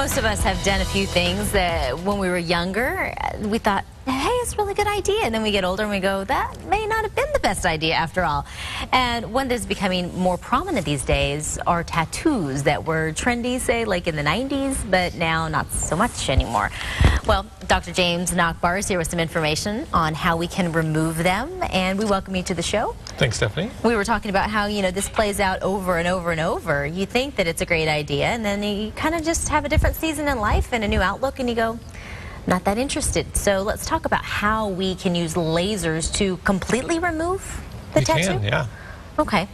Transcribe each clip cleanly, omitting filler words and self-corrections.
Most of us have done a few things that when we were younger, we thought, hey, it's a really good idea. And then we get older and we go, that may not have been the best idea after all. And one that's becoming more prominent these days are tattoos that were trendy, say, like in the 90s, but now not so much anymore. Well, Dr. James Nachbar is here with some information on how we can remove them, and we welcome you to the show. Thanks, Stephanie. We were talking about how, you know, this plays out over and over and over. You think that it's a great idea, and then you kind of just have a different season in life and a new outlook, and you go, not that interested. So let's talk about how we can use lasers to completely remove the tattoo. You can, yeah. Okay.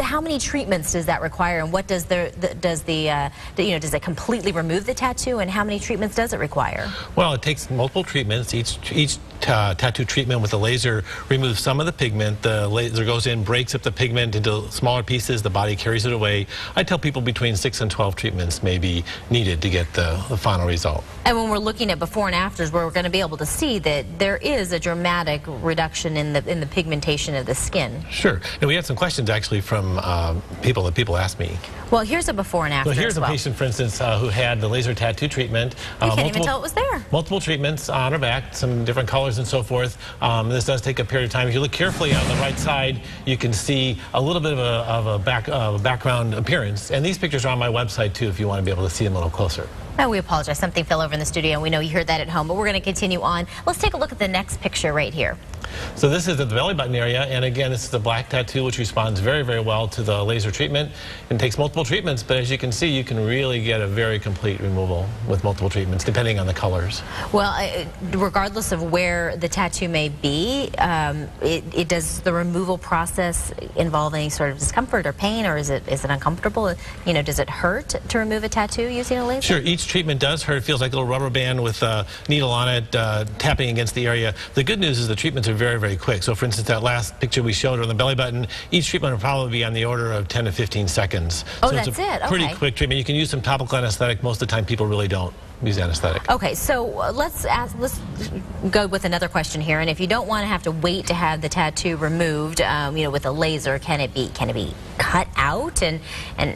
How many treatments does that require, and what does does it completely remove the tattoo, and how many treatments does it require? Well, it takes multiple treatments. Each tattoo treatment with a laser removes some of the pigment. The laser goes in, breaks up the pigment into smaller pieces. The body carries it away. I tell people between 6 and 12 treatments may be needed to get the final result. And when we're looking at before and afters, we're going to be able to see that there is a dramatic reduction in the pigmentation of the skin. Sure. And we had some questions actually from people asked me. Well, here's a before and after. So here's a patient, for instance, who had the laser tattoo treatment. You can't even tell it was there. Multiple treatments on her back, some different colors and so forth. This does take a period of time. If you look carefully on the right side, you can see a little bit of a background appearance. And these pictures are on my website too, if you want to be able to see them a little closer. Oh, we apologize. Something fell over in the studio, and we know you heard that at home, but we're going to continue on. Let's take a look at the next picture right here. So this is at the belly button area, and again, this is the black tattoo, which responds very, very well to the laser treatment. It takes multiple treatments, but as you can see, you can really get a very complete removal with multiple treatments, depending on the colors. Well, regardless of where the tattoo may be, does the removal process involve any sort of discomfort or pain, or is it uncomfortable? You know, does it hurt to remove a tattoo using a laser? Sure, each treatment does hurt. It feels like a little rubber band with a needle on it, tapping against the area. The good news is the treatments are very, very quick. So for instance, that last picture we showed on the belly button, each treatment will probably be on the order of 10 to 15 seconds. Oh, so that's it's a pretty quick treatment. You can use some topical anesthetic. Most of the time people really don't use anesthetic. Okay, so let's go with another question here. And if you don't want to have to wait to have the tattoo removed, you know, with a laser, can it be cut out? And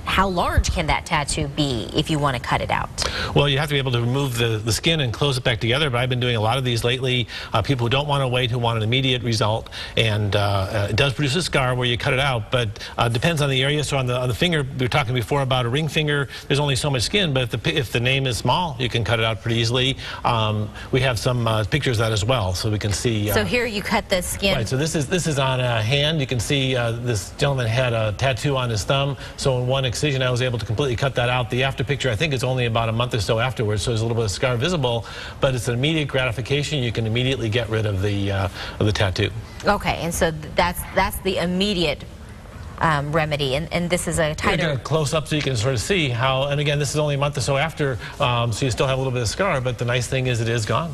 how large can that tattoo be if you want to cut it out? Well, you have to be able to remove the skin and close it back together, but I've been doing a lot of these lately. People who don't want to wait, who want an immediate result, and it does produce a scar where you cut it out, but depends on the area. So on the finger, we were talking before about a ring finger, there's only so much skin, but if the name is small, you can cut it out pretty easily. We have some pictures of that as well, so we can see. So here you cut the skin. Right, so this is on a hand. You can see this gentleman had a tattoo on his thumb, so in one excision I was able to completely cut that out. The after picture, I think, is only about a month or so afterwards, so there's a little bit of scar visible, but it's an immediate gratification. You can immediately get rid of the tattoo. Okay, and so that's the immediate remedy, and this is a tighter close up so you can sort of see how, and again, this is only a month or so after, so you still have a little bit of scar, but the nice thing is it is gone.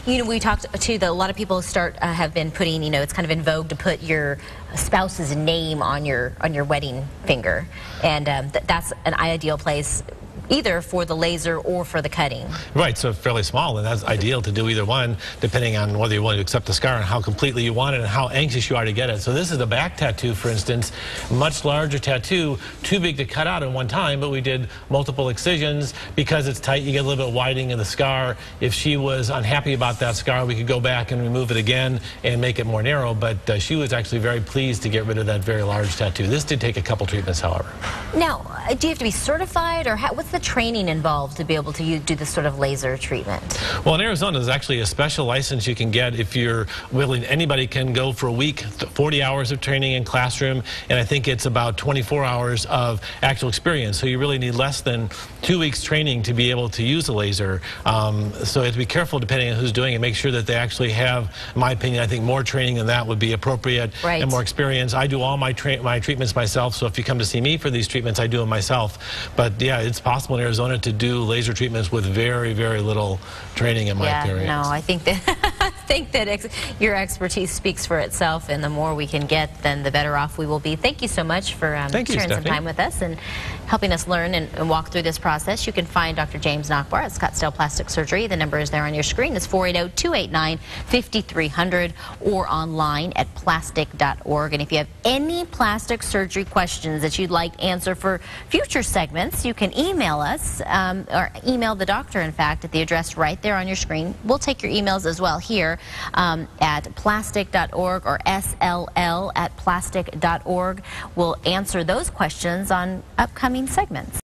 You know, we talked to a lot of people have been putting, you know, it's kind of in vogue to put your spouse's name on your wedding finger, and that's an ideal place either for the laser or for the cutting. Right, so fairly small, and that's ideal to do either one, depending on whether you want to accept the scar and how completely you want it and how anxious you are to get it. So this is a back tattoo, for instance, much larger tattoo, too big to cut out at one time, but we did multiple excisions. Because it's tight, you get a little bit of widening of the scar. If she was unhappy about that scar, we could go back and remove it again and make it more narrow, but she was actually very pleased to get rid of that very large tattoo. This did take a couple treatments, however. Now, do you have to be certified, or what's the training involved to be able to do this sort of laser treatment? Well, in Arizona, there's actually a special license you can get if you're willing. Anybody can go for a week, 40 hours of training in classroom, and I think it's about 24 hours of actual experience. So you really need less than 2 weeks training to be able to use a laser. So you have to be careful depending on who's doing it. Make sure that they actually have, in my opinion, I think more training than that would be appropriate, right, and more experience. I do all my treatments myself, so if you come to see me for these treatments, I do them myself. But yeah, it's possible in Arizona to do laser treatments with very, very little training in my experience. No, I think that think that your expertise speaks for itself, and the more we can get, then the better off we will be. Thank you so much for sharing some time with us and helping us learn and walk through this process. You can find Dr. James Nachbar at Scottsdale Plastic Surgery. The number is there on your screen. It's 480-289-5300 or online at plastic.org. And if you have any plastic surgery questions that you'd like answered for future segments, you can email us or email the doctor, in fact, at the address right there on your screen. We'll take your emails as well here at plastic.org or SLL at plastic.org. We'll answer those questions on upcoming segments.